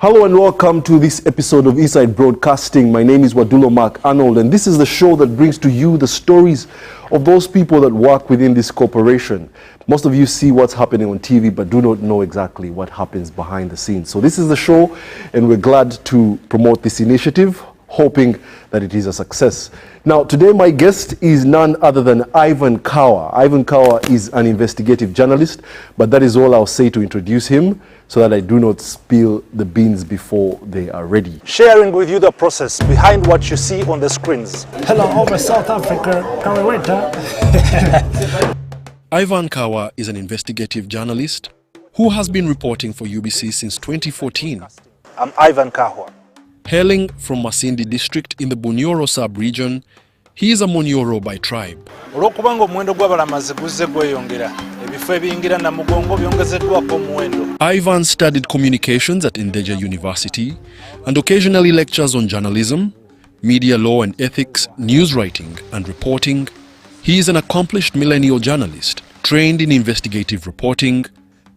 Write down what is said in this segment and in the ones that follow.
Hello and welcome to this episode of Inside Broadcasting. My name is Wadulo Mark Arnold, and this is the show that brings to you the stories of those people that work within this corporation. Most of you see what's happening on TV, but do not know exactly what happens behind the scenes. So this is the show, and we're glad to promote this initiative, hoping that it is a success. Now, today my guest is none other than Ivan Kawa. Ivan Kawa is an investigative journalist, but that is all I'll say to introduce him, so that I do not spill the beans before they are ready. Sharing with you the process behind what you see on the screens. Hello, over South Africa. Can we wait, huh? Ivan Kawa is an investigative journalist who has been reporting for UBC since 2014. I'm Ivan Kawa. Hailing from Masindi district in the Bunyoro sub-region, he is a Munyoro by tribe. Ivan studied communications at Endeja University and occasionally lectures on journalism, media law and ethics, news writing and reporting. He is an accomplished millennial journalist, trained in investigative reporting,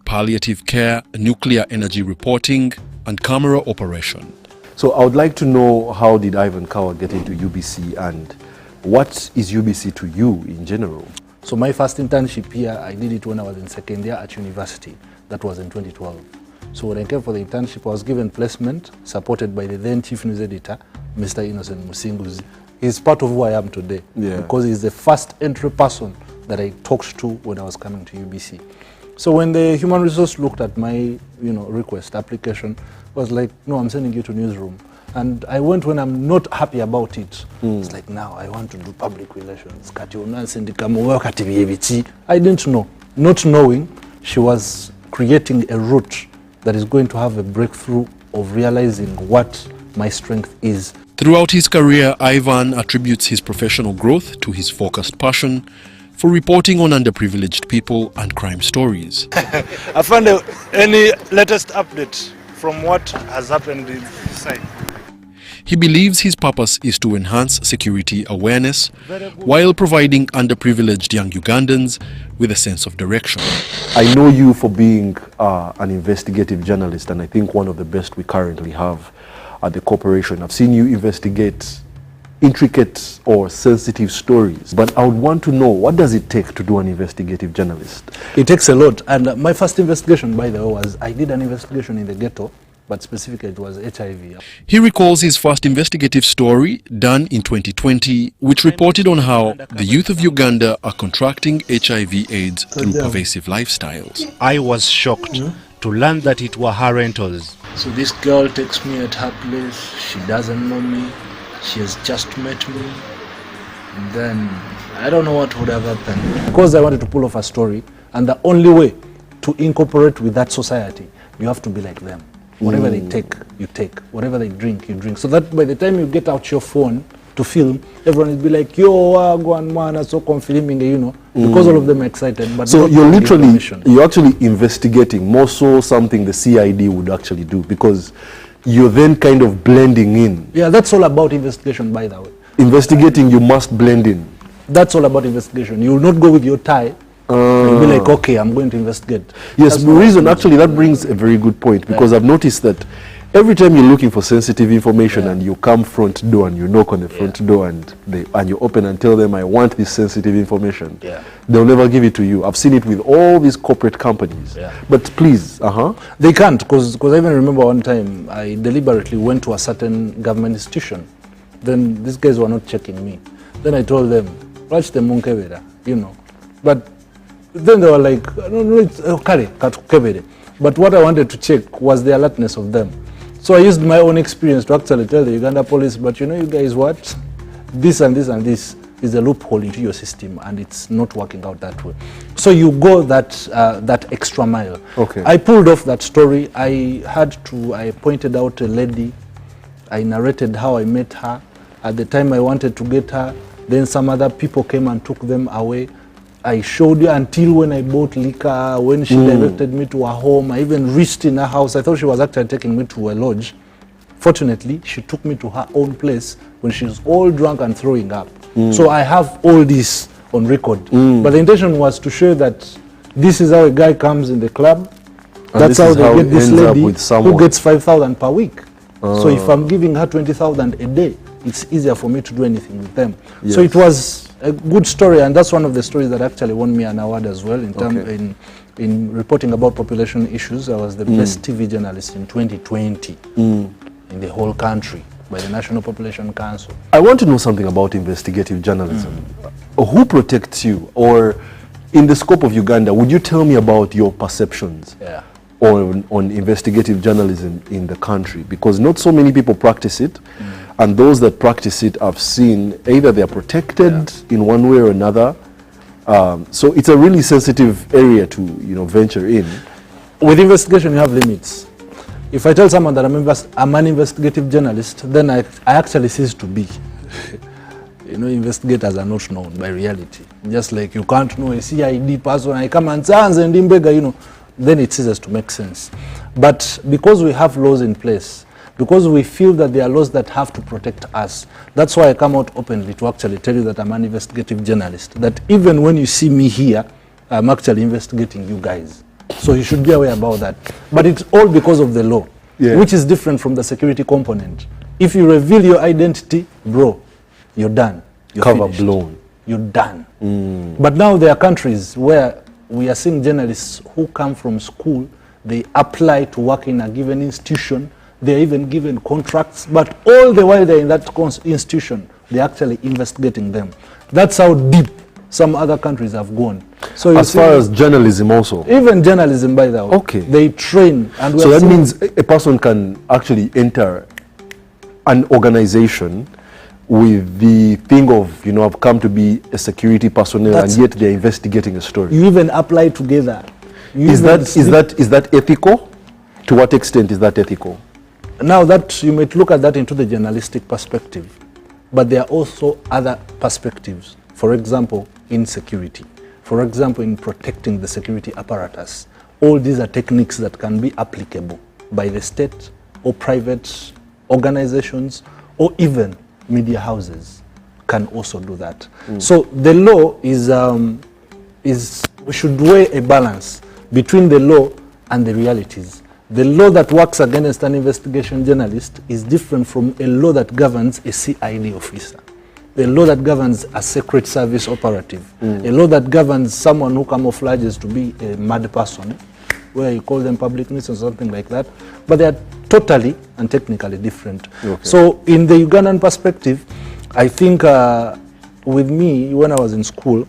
palliative care, nuclear energy reporting, and camera operation. So I would like to know, how did Ivan Kawa get into UBC, and what is UBC to you in general? So my first internship here, I did it when I was in second year at university. That was in 2012. So when I came for the internship, I was given placement, supported by the then chief news editor, Mr. Innocent Musinguzi. He's part of who I am today, because he's the first entry person that I talked to when I was coming to UBC. So when the human resource looked at my request application, was like, no, I'm sending you to newsroom. And I went when I'm not happy about it. It's like, now I want to do public relations. I didn't know. Not knowing, she was creating a route that is going to have a breakthrough of realizing what my strength is. Throughout his career, Ivan attributes his professional growth to his focused passion for reporting on underprivileged people and crime stories. I found any latest update from what has happened in this side. He believes his purpose is to enhance security awareness while providing underprivileged young Ugandans with a sense of direction. I know you for being an investigative journalist, and I think one of the best we currently have at the corporation. I've seen you investigate intricate or sensitive stories, but I would want to know, what does it take to do an investigative journalist? It takes a lot. And my first investigation, by the way, was I did an investigation in the ghetto, but specifically it was HIV. He recalls his first investigative story done in 2020, which reported on how the youth of Uganda are contracting HIV/AIDS through pervasive lifestyles. I was shocked to learn that it were her rentals. So this girl takes me at her place, she doesn't know me, she has just met me, and then I don't know what would have happened. Because I wanted to pull off a story, and the only way to incorporate with that society, you have to be like them. Whatever they take, you take. Whatever they drink, you drink. So that by the time you get out your phone to film, everyone will be like, yo, go on, man, so filming, because all of them are excited. But so you're actually investigating, more so something the CID would actually do, because you're then kind of blending in. Yeah, that's all about investigation, by the way. Investigating, you must blend in. That's all about investigation. You will not go with your tie. And be like, okay, I'm going to investigate. Yes, the reason, actually, that brings a very good point, because I've noticed that every time you're looking for sensitive information and you come front door and you knock on the front door and you open and tell them, I want this sensitive information, they'll never give it to you. I've seen it with all these corporate companies. But please, they can't, because I even remember one time I deliberately went to a certain government institution. Then these guys were not checking me. Then I told them, watch the Munkevera, But then they were like, no, it's Kari. But what I wanted to check was the alertness of them. So I used my own experience to actually tell the Uganda police, but you guys what? This and this and this is a loophole into your system, and it's not working out that way. So you go that extra mile. Okay. I pulled off that story. I pointed out a lady. I narrated how I met her. At the time I wanted to get her, then some other people came and took them away. I showed you until when I bought liquor, when she directed me to her home. I even reached in her house. I thought she was actually taking me to a lodge. Fortunately, she took me to her own place when she was all drunk and throwing up. So I have all this on record. But the intention was to show that this is how a guy comes in the club, That's this how is they how get it this ends up lady with who someone. gets 5,000 per week. So if I'm giving her 20,000 a day, it's easier for me to do anything with them. So Yes. it was a good story, and that's one of the stories that actually won me an award as well in term, Okay. in reporting about population issues. I was the best TV journalist in 2020 in the whole country by the National Population Council. I want to know something about investigative journalism. Who protects you? Or in the scope of Uganda, would you tell me about your perceptions Yeah. on investigative journalism in the country? Because not so many people practice it, and those that practice it, I've seen either they are protected in one way or another. So it's a really sensitive area to venture in. With investigation, you have limits. If I tell someone that I'm an investigative journalist, then I actually cease to be. Investigators are not known by reality. Just like you can't know a CID person, I come and say, then it ceases to make sense. But because we have laws in place, because we feel that there are laws that have to protect us, that's why I come out openly to actually tell you that I'm an investigative journalist. That even when you see me here, I'm actually investigating you guys. So you should be aware about that. But it's all because of the law, which is different from the security component. If you reveal your identity, bro, you're done. You're Cover finished. blown. You're done. But now there are countries where we are seeing journalists who come from school, they apply to work in a given institution, they're even given contracts, but all the while they're in that institution, they're actually investigating them. That's how deep some other countries have gone. So you As see, far as journalism also. even journalism, by the way, Okay. they train. And So we're that seeing- means a person can actually enter an organization with the thing of, I've come to be a security personnel, That's and yet they're investigating a story. you even apply together. You Is even that ethical? To what extent is that ethical? Now that you might look at that into the journalistic perspective, but there are also other perspectives. For example, in security. For example, in protecting the security apparatus. All these are techniques that can be applicable by the state or private organizations or even media houses can also do that. So the law is we should weigh a balance between the law and the realities. The law that works against an investigation journalist is different from a law that governs a CID officer, a law that governs a secret service operative, a law that governs someone who camouflages to be a mad person, where you call them public nuisance or something like that, but they are totally and technically different. Okay. So in the Ugandan perspective, I think with me, when I was in school,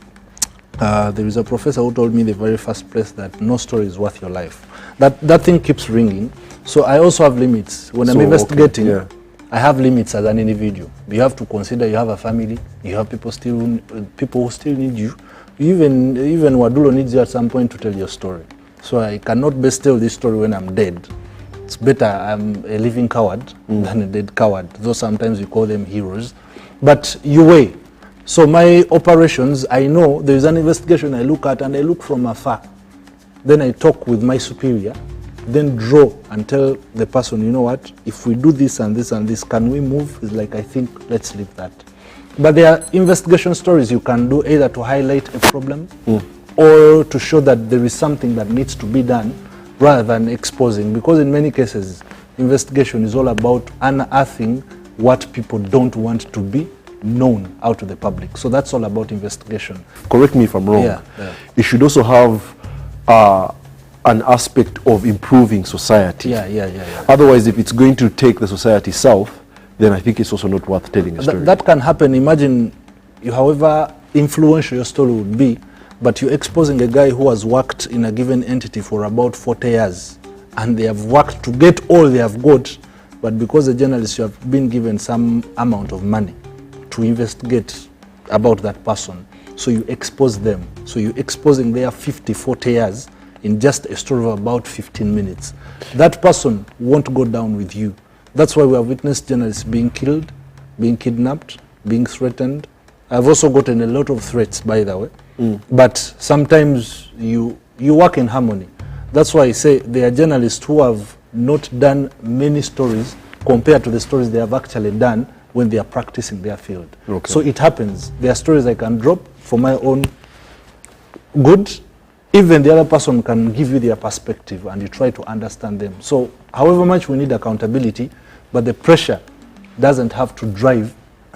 there is a professor who told me the very first place that no story is worth your life. That thing keeps ringing. So I also have limits. When I'm So, investigating, okay, yeah. I have limits as an individual. You have to consider you have a family, you have people who still need you. Even Wadulo needs you at some point to tell your story. So I cannot best tell this story when I'm dead. It's better I'm a living coward than a dead coward, though sometimes we call them heroes. But you weigh. So my operations, I know there is an investigation I look at and I look from afar. Then I talk with my superior, then draw and tell the person, you know what, if we do this and this and this, can we move? It's like, I think, let's leave that. But there are investigation stories you can do either to highlight a problem or to show that there is something that needs to be done rather than exposing. Because in many cases, investigation is all about unearthing what people don't want to be known out to the public. So that's all about investigation. Correct me if I'm wrong. Yeah. It should also have an aspect of improving society. Yeah. Otherwise, if it's going to take the society south, then I think it's also not worth telling a story. That can happen. Imagine however influential your story would be, but you're exposing a guy who has worked in a given entity for about 40 years, and they have worked to get all they have got, but because the journalist, you have been given some amount of money to investigate about that person. So you expose them. So you're exposing their 50, 40 years in just a story of about 15 minutes. That person won't go down with you. That's why we have witnessed journalists being killed, being kidnapped, being threatened. I've also gotten a lot of threats, by the way. But sometimes you work in harmony. That's why I say there are journalists who have not done many stories compared to the stories they have actually done when they are practicing their field. Okay. So it happens. There are stories I can drop for my own good, even the other person can give you their perspective and you try to understand them. So however much we need accountability, but the pressure doesn't have to drive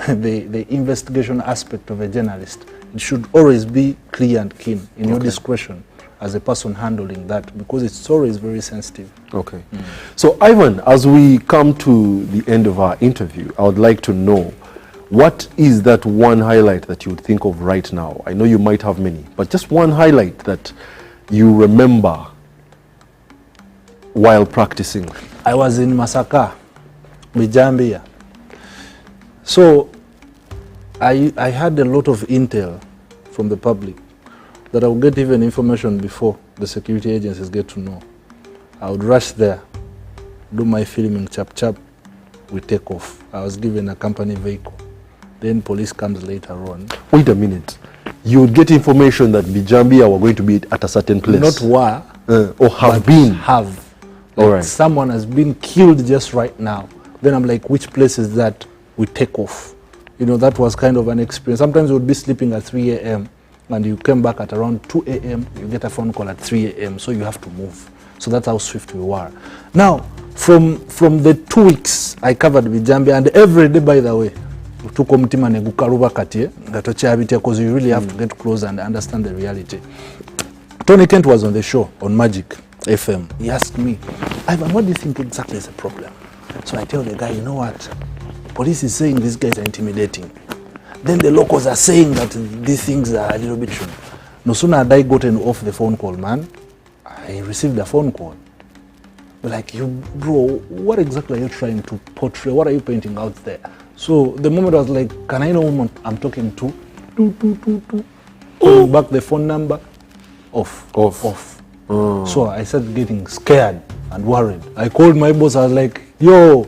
the investigation aspect of a journalist. It should always be clear and keen in your discretion as a person handling that, because it's always very sensitive. Okay. So Ivan, as we come to the end of our interview, I would like to know, what is that one highlight that you would think of right now? I know you might have many, but just one highlight that you remember while practicing. I was in Masaka, Bijambia. So I had a lot of intel from the public that I would get even information before the security agencies get to know. I would rush there, do my filming, chap, we take off. I was given a company vehicle. Then police comes later on. Wait a minute. You would get information that Bijambia were going to be at a certain place. Not were, or have been. Have. All Like right. someone has been killed just right now. Then I'm like, which place is that? We take off. You know, that was kind of an experience. Sometimes you would be sleeping at 3 a.m. and you came back at around 2 a.m. You get a phone call at 3 a.m. So you have to move. So that's how swift we were. Now, from the 2 weeks I covered Bijambia, and every day, by the way, because you really have to get close and understand the reality. Tony Kent was on the show on Magic FM. He asked me, Ivan, what do you think exactly is the problem? So I tell the guy, you know what? Police is saying these guys are intimidating. Then the locals are saying that these things are a little bit true. No sooner had I gotten off the phone call, man, I received a phone call. Like, you, bro, what exactly are you trying to portray? What are you painting out there? So the moment I was like, can I know whom I'm talking to? Calling back the phone number, off. So I started getting scared and worried. I called my boss. I was like, yo,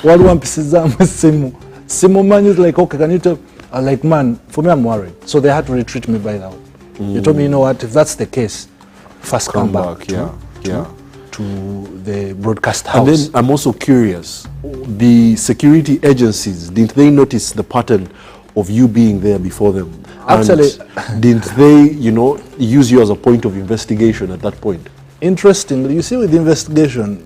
what one piece is Simu man is like, okay, can you tell? I was like, man, for me, I'm worried. So they had to retreat me by now. They told me, you know what, if that's the case, first come back to the broadcast house. And then I'm also curious, the security agencies, didn't they notice the pattern of you being there before them? Actually, and didn't they, use you as a point of investigation at that point? Interestingly, you see, with investigation,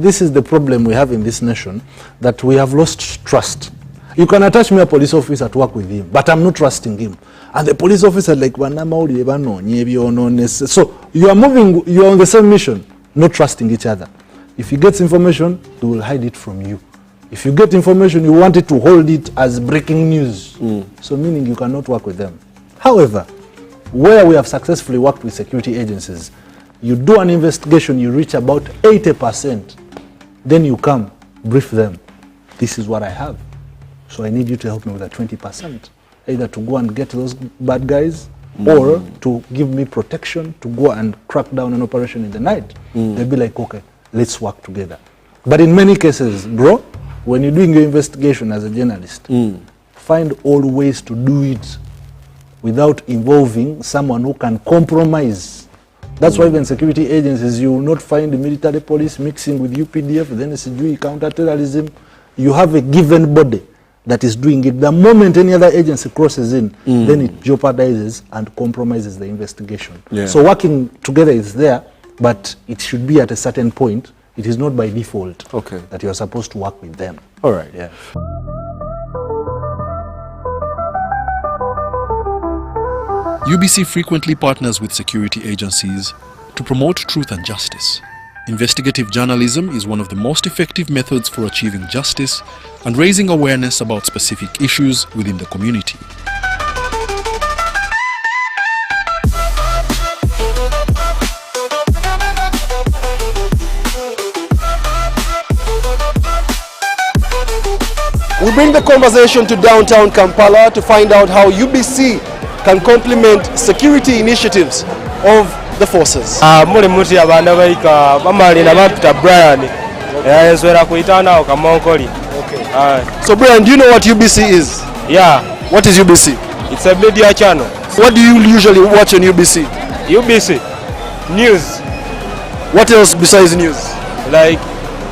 this is the problem we have in this nation, that we have lost trust. You can attach me a police officer to work with him, but I'm not trusting him. And the police officer like, so you are on the same mission, not trusting each other. If he gets information, he will hide it from you. If you get information, you want it to hold it as breaking news. So meaning you cannot work with them. However, where we have successfully worked with security agencies, you do an investigation, you reach about 80%. Then you come, brief them. This is what I have. So I need you to help me with that 20%. Either to go and get those bad guys, or to give me protection to go and crack down an operation in the night. They'll be like, okay, let's work together. But in many cases, bro, when you're doing your investigation as a journalist, find all ways to do it without involving someone who can compromise. That's why even security agencies, you will not find the military police mixing with UPDF, then SGU, counter-terrorism. You have a given body that is doing it. The moment any other agency crosses in, then it jeopardizes and compromises the investigation. So working together is there, but it should be at a certain point. It is not by default that you are supposed to work with them. All right. Yeah. UBC frequently partners with security agencies to promote truth and justice. Investigative journalism is one of the most effective methods for achieving justice and raising awareness about specific issues within the community. We bring the conversation to downtown Kampala to find out how UBC can complement security initiatives of the forces. Muli muti abana baika bamali na bapita Brian yazwera kuitana okamonkoli. So Brian, do you know what UBC is? Yeah, What is UBC? it's a media channel. What do you usually watch on UBC? UBC news, What else besides news? like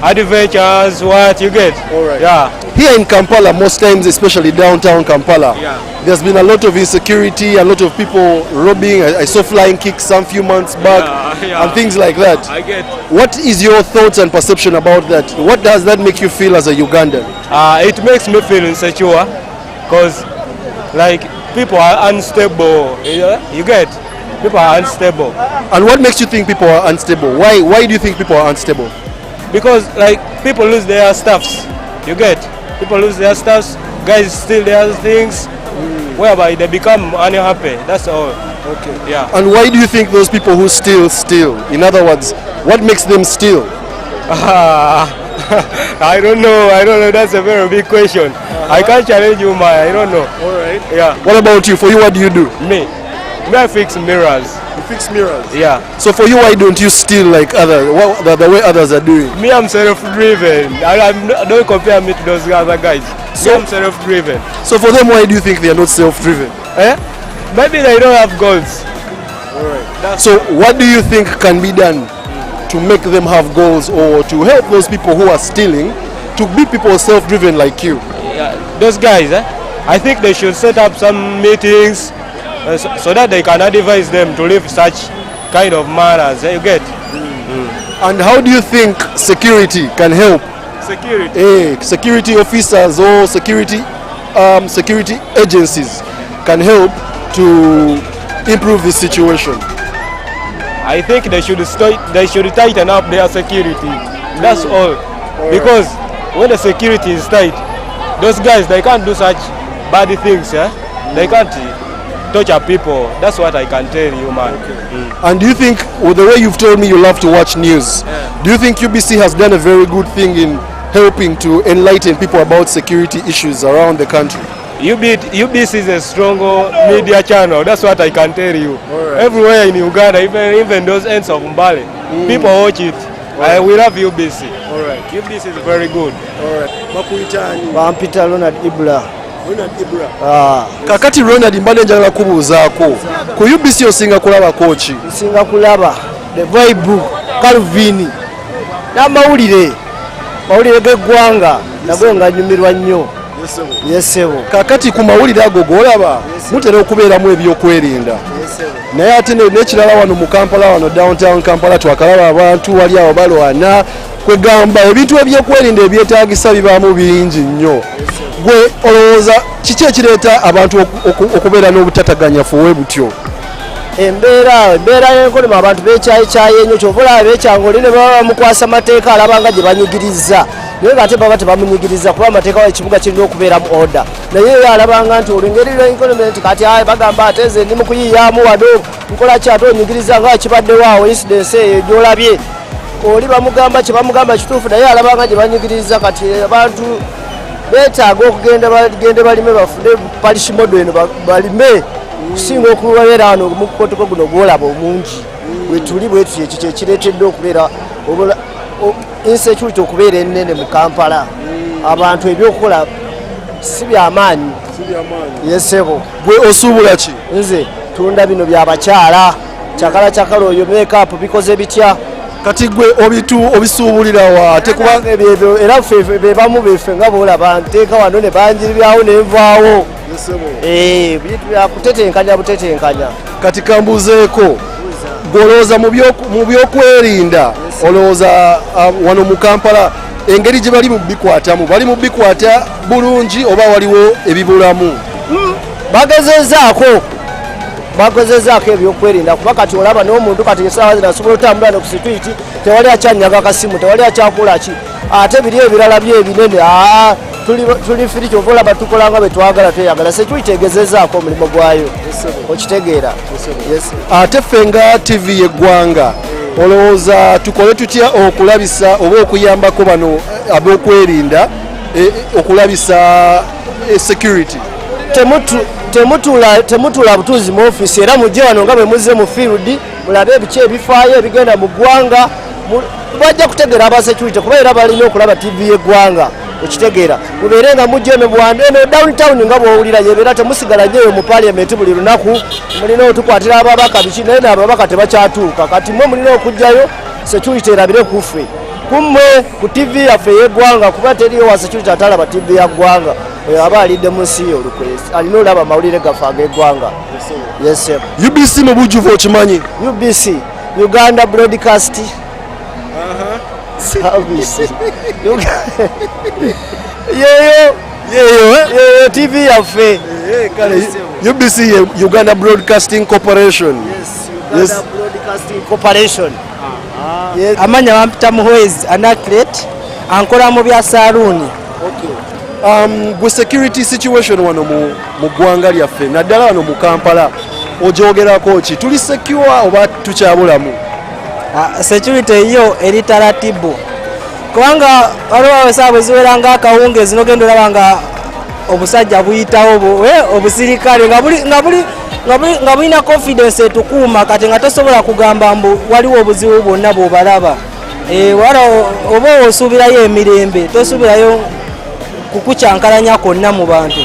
adventures, what you get. All right. Yeah. Here in Kampala, most times, especially downtown Kampala, Yeah. there's been a lot of insecurity, a lot of people robbing. I saw flying kicks some few months back Yeah. and things like that. I get. What is your thoughts and perception about that? What does that make you feel as a Ugandan? It makes me feel insecure because like people are unstable. You get. People are unstable And what makes you think people are unstable? Why do you think people are unstable? because like people lose their stuffs. You get. People lose their stuffs. Guys steal their things, whereby they become unhappy. That's all. Okay. Yeah. And why do you think those people who steal? In other words, what makes them steal? I don't know. That's a very big question. I can't challenge you, I don't know. All right. Yeah. What about you? For you, what do you do? Me I fix mirrors. You fix mirrors. Yeah. So for you, why don't you steal like others? The way others are doing? Me, I'm self-driven. Don't compare me to those other guys. I'm self-driven. So for them, why do you think they are not self-driven? Maybe they don't have goals. All right. So what do you think can be done to make them have goals or to help those people who are stealing to be people self-driven like you? Yeah. Those guys, I think they should set up some meetings so that they can advise them to live such kind of manners. You get? And how do you think security can help? Security. Security officers or security agencies can help to improve the situation. I think they should tighten up their security. That's all. Because when the security is tight, those guys, they can't do such bad things. They can't torture people. That's what I can tell you, man. And do you think, with the way you've told me you love to watch news, do you think UBC has done a very good thing in helping to enlighten people about security issues around the country? UBC is a strong media channel. That's what I can tell you. Right. Everywhere in Uganda, even those ends of Mbale, people watch it. We love UBC. All right. UBC is very good. All right. Bampita Ronald Ibra. Kakati Ronald mbadde njagala kubuuzaako ku UBC osinga kulaba kochi? Nsinga kulaba The Vibe, Calvin n'amawulire g'eggwanga nago nga nyumirwa nnyo. Yesebo. Kakati ku mawulire ago g'olaba mutera okubeeramu ebyokwerinda. Naye ate n'ekirala wano mu Kampala, wano downtown Kampala twakalaba abantu wali awo balwana kwegamba ebintu ebyokwerinda ebyetaagisa bibaamu bingi nnyo. Gwe olowooza kiki ekireeta abantu okubeera n'obutataganyafu we butyo? Embeera y'enkolema abantu beekyayekyaye ennyo kyova olaba beekyangoli ne baba bamukwasa amateeka alaba nga gye banyigiriza naye ng'ate baba tebamunyigiriza kuba amateeka wa ekibuga kirina okubeera mu oda naye ye alabanga nti olwengeri lw'enkolema nti kati bagamba ate nze ndi mu kuyiiyaamu wano nkola ki ate onyigiriza nga kibaddewo incidence eyo gy'olabye oli bamugamba kye bamugamba kituufu naye alabanga gye banyigiriza kati abantu beetaaga okugende balime bafune palish model eno balime kusinga okubeera wano mukotoko guno gwolaba omungi bwetuli bwetu ekyo kyekireetedde okubeera insecurity okubeera ennene mu Kampala abantu ebyokukola si byamaanyi. Yesebo. Gwe osuubula ki? Nze tunda bino byabakyala kyakala oyo makeup bikoze bitya kati gwe obisuubulira wa ate kuba ebyo era ffe bebamu beffe nga boolaba nteeka wano ne banjiribyawo nenvaawo bitu byakutetenkanya butetenkanya. Kati kambuzeeko golooza mu byokwerinda olowooza wano mu Kampala engeri gye bali mu bikwatamu bali mu bikwata bulungi oba waliwo ebibulamu? bagezezaako ebyokwerinda kuba kati olaba n'omuntu kati esaawa zino asobola otambula ne ku sitwiti tewali akyanyaga akasimu tewali akyakola ki ate biri ebirala byebinene tuli firi kyova olaba tukola nga bwe twagala tweyagala security egezezaako omulimu gwayo okitegeera. Ate ffe nga TV y'eggwanga olowooza tukole tutya okulabisa oba okuyambako bano ab'okwerinda okulabisa security? Temutula butuuzi mu office era mujje wano nga bwe muzze mu field mulabe ebiki ebifaayo ebigenda mu ggwanga bajja kutegeera aba security kuba era balina okulaba TV y'eggwanga okitegeera mubeere nga mujja eno downtown nga bw'owulira yebeera temusigala nnyo mu parliament buli lunaku mulina otukwatira ababaka biki naye n'ababaka tebakyatuuka kati mwe mulina okujjayo security erabire ku ffe kumwe ku TV yaffe y'eggwanga kuba teriyo wa security atalaba TV ya ggwanga oyo aba alidde mu nsi y'olukwesi alina olaba amawulire gaffe ag'eggwanga. Yes sir. UBC mu bujjuvu okimanyi? UBC Uganda Broadcast Service. Yeyo TV yaffe. UBC ye Uganda Broadcasting Corporation. Yes, Uganda Broadcasting Corporation. Yes. Amanya wampita muhwezi Anaclet ankola mu bya saluuni. Gwe security situation wano mu ggwanga lyaffe naddala wano mu Kampala ogyogerako ki? Tuli secure oba tukyabulamu? Security yo eri taratibu kubanga waliwo esaawa eziwera ng'akawungeezi n'ogenda olaba nga obusajja buyitawo obusirikale nga bulina confidence etukuuma kati nga tosobola kugamba mbu waliwo obuzibu bwonna bw'obalaba. Wala oba osuubirayo emirembe tosuubirayo kukukyankalanya kwonna mu bantu.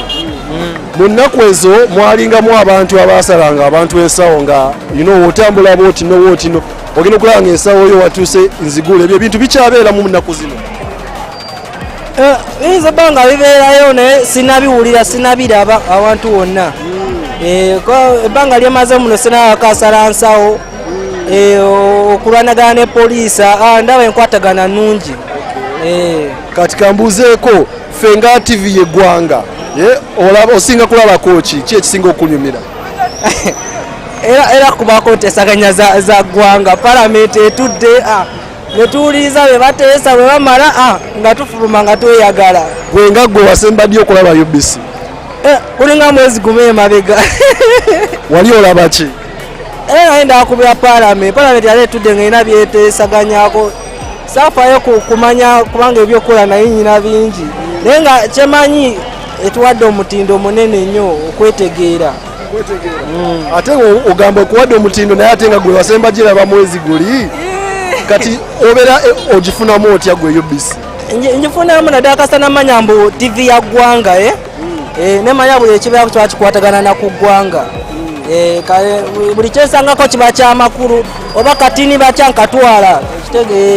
Mu nnaku ezo mwalingamu abantu abaasalanga abantu ensawo nga otambula bwotino ogenda okulaba ng'ensawo yo watuuse nzigule. Ebyo ebintu bikyabeera mu nnaku zino? Biyinza ebbanga bibeerayo naye sinabiwulira sinabiraba awantu wonna. Ebbanga lyemaze muno sinabakasala nsawo okulwanagana ne poliisi ndaba enkwatagana nnungi. Kati kambuuzeeko ffe nga TV y'eggwanga osinga kulabako ki ekisinga okunyumira? Era kubako tesaganya za ggwanga palamenti etudde netuwuliriza bwe bateesa bwe bamala nga tufuluma nga tweyagala. Gwe nga gwe wasemba ddi okulaba UBC? Kulinga mwezi gumu emabega. Wali olaba ki? Naye ndakubira palamenti yali etudde ng'erina byeteesaganyako saafayo kumanya kubanga ebyokukola naye nyina bingi naye nga kyemanyi etuwadde omutindo munene nnyo okwetegeera. Ate ogamba okuwadde omutindo naye ate nga gwe wasemba giraba mwezi guli kati obeera ogifunamu otya gwe UBC? Ngifunamu naddala kasita namanya mbu TV ya ggwanga nemanya buli ekibeera kiba kikwatagana na ku ggwanga. Buli kyesangako kiba kyamakulu oba katini batya nkatwala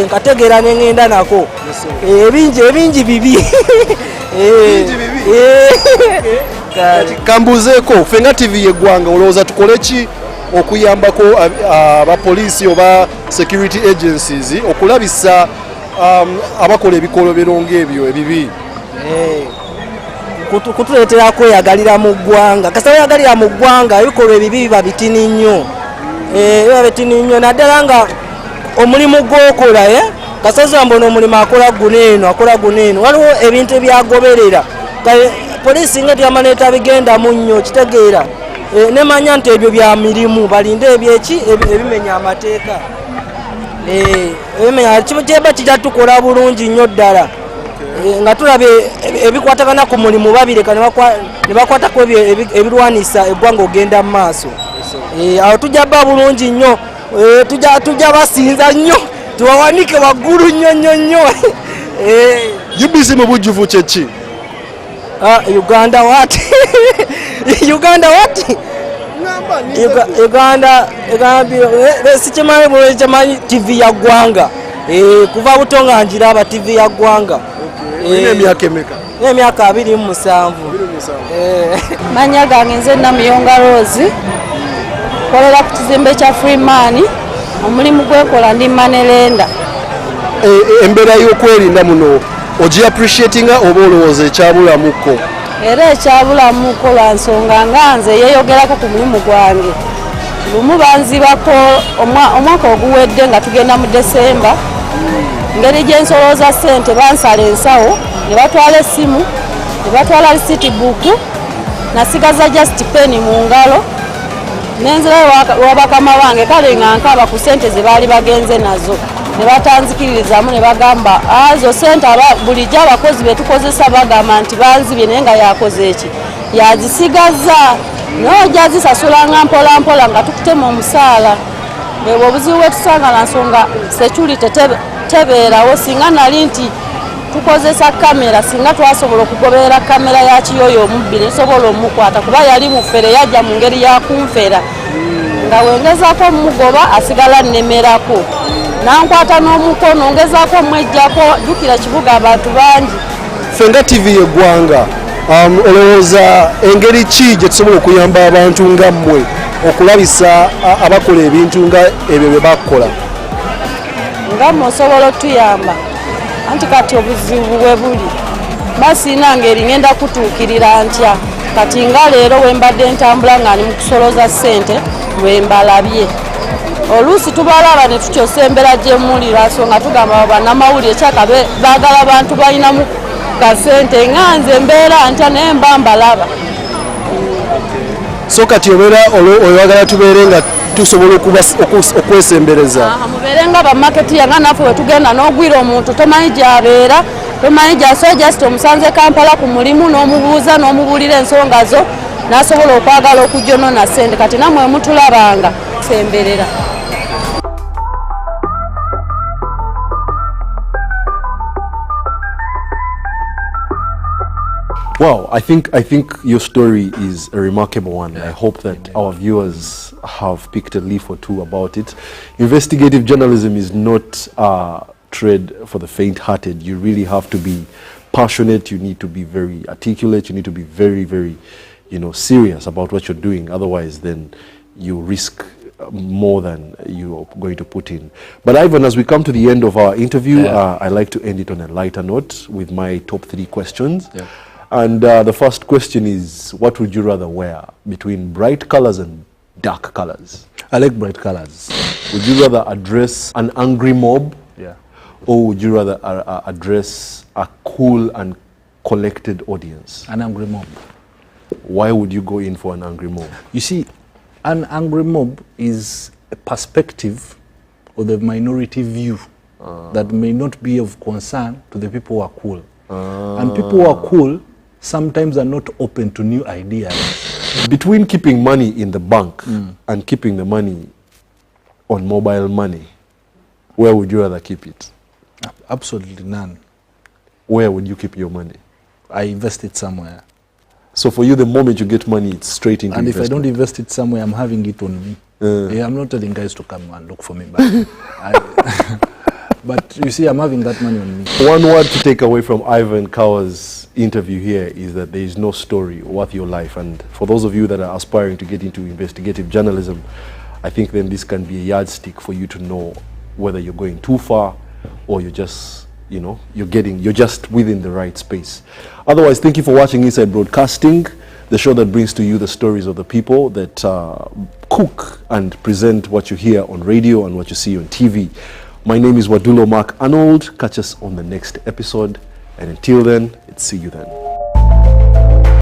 nkategeera neŋŋenda nako ebingi bibi. Kambuuzeeko ffe nga TV y'eggwanga olowooza tukole ki okuyambako abapoliisi oba security agencies okulabisa abakola ebikolobero ng'ebyo ebibi? Kutuleetera kweyagalira mu ggwanga kasita weyagalira mu ggwanga ebikolwa ebibi biba bitini nnyo naddala nga omulimu gw'okola kasita mbona omulimu akola guneeno waliwo ebintu ebyagoberera poliisi nga tyamala etabigenda mu nnyo kitegeera nemanya nti ebyo bya mirimu balinde ebimenya amateeka kyeba kijja tukola bulungi nnyo ddala nga tulaba ebikwatagana ku mulimu babireka ne bakwatako ebirwanisa eggwanga ogenda mu maaso. Awo tujja bba bulungi nnyo tujja basinza nnyo tubawanike waggulu nnyo. UBC mu bujjuvu kye ki? Uganda what? Sikimanyi TV ya ggwanga kuva buto nga njiraba TV ya ggwanga. Olina emyaka emeka? Emyaka 27. Manya gange nze Namuyonga Rose kolera ku kizimbe kya Freeman omulimu gwekola ndi Manerenda. Embeera y'okwerinda muno ogi appreciatinga oba olowooza ekyabulamuko? Era ekyabulamuko lwa nsonga nga nze yeeyogerako ku mulimu gwange. Lumu banzibako omwaka oguwedde nga tugenda mu Desemba ngeri gye nsolooza ssente bansala ensawo ne batwala essimu ne batwala receipt book nasigaza just penny mu ngalo nenzirayo wa bakama bange kale nga nkaba ku ssente ze baali bagenze nazo ne batanzikiririzaamu ne bagamba azo ssente bulijjo abakozi betukozesa bagamba nti banzibye naye nga yakoze eki yazisigaza n'ojja zisasula nga mpolampola nga tukutema omusaala. Ebwo obuzibu bwe tusanga na nsonga security tebeerawo singa nali nti tukozesa kamera singa twasobola okugoberera kamera ya kiyoyo omubbi ne tusobola omukwata kuba yali mufere yajja mu ngeri ya kunfera nga wengezaako mugoba asigala nnemerako nankwata n'omukono ngezaako mwejjako jjukira kibuga abantu bangi. Ffe nga TV y'eggwanga olowooza engeri ki gye tusobola okuyamba abantu nga mmwe okulabisa abakola ebintu nga ebyo bye bakola? Nga mmwe osobola otuyamba anti kati obuzibu bwe buli masiina ngeri ngenda kutuukirira ntya kati nga leero we mbadde ntambula nga ndi mu kusoloza ssente lwe mbalabye. Oluusi tubalaba ne tukyosa embeera gye muli lwasonga tugamba bannamawulire kyaka baagala abantu balinamu kasente nga nze embeera ntya naye mba mbalaba. So kati oyagala tubeere nga tusobola okwesembereza? Mubeere nga bamaketi yanga naffe we tugenda n'ogwira omuntu tomanyi gy'abeera tomanyi gy'asobola just omusanze Kampala ku mulimu n'omubuuza n'omubuulira ensonga zo n'asobola okwagala okujjonona ssente kati nammwe mutulabanga kusemberera. Wow, I think your story is a remarkable one. I hope that our viewers have picked a leaf or two about it. Investigative journalism is not a trade for the faint-hearted. You really have to be passionate. You need to be very articulate. You need to be very, very, serious about what you're doing. Otherwise, then you risk more than you're going to put in. But Ivan, as we come to the end of our interview, I like to end it on a lighter note with my top 3 questions. Yeah. And the first question is, what would you rather wear between bright colors and dark colors? I like bright colors. Would you rather address an angry mob? Yeah. Or would you rather address a cool and collected audience? An angry mob. Why would you go in for an angry mob? You see, an angry mob is a perspective or the minority view that may not be of concern to the people who are cool. And people who are cool sometimes are not open to new ideas. Between keeping money in the bank and keeping the money on mobile money, where would you rather keep it? Absolutely none. Where would you keep your money? I invest it somewhere. So for you, the moment you get money, it's straight into investment. And if I don't invest it somewhere, I'm having it on me. I'm not telling guys to come and look for me, but but you see, I'm having that money on me. One word to take away from Ivan Kawa's interview here is that there is no story worth your life. And for those of you that are aspiring to get into investigative journalism, I think then this can be a yardstick for you to know whether you're going too far or you're just, you're just within the right space. Otherwise, thank you for watching Inside Broadcasting, the show that brings to you the stories of the people that cook and present what you hear on radio and what you see on TV. My name is Wadulo Mark Arnold. Catch us on the next episode. And until then, see you then.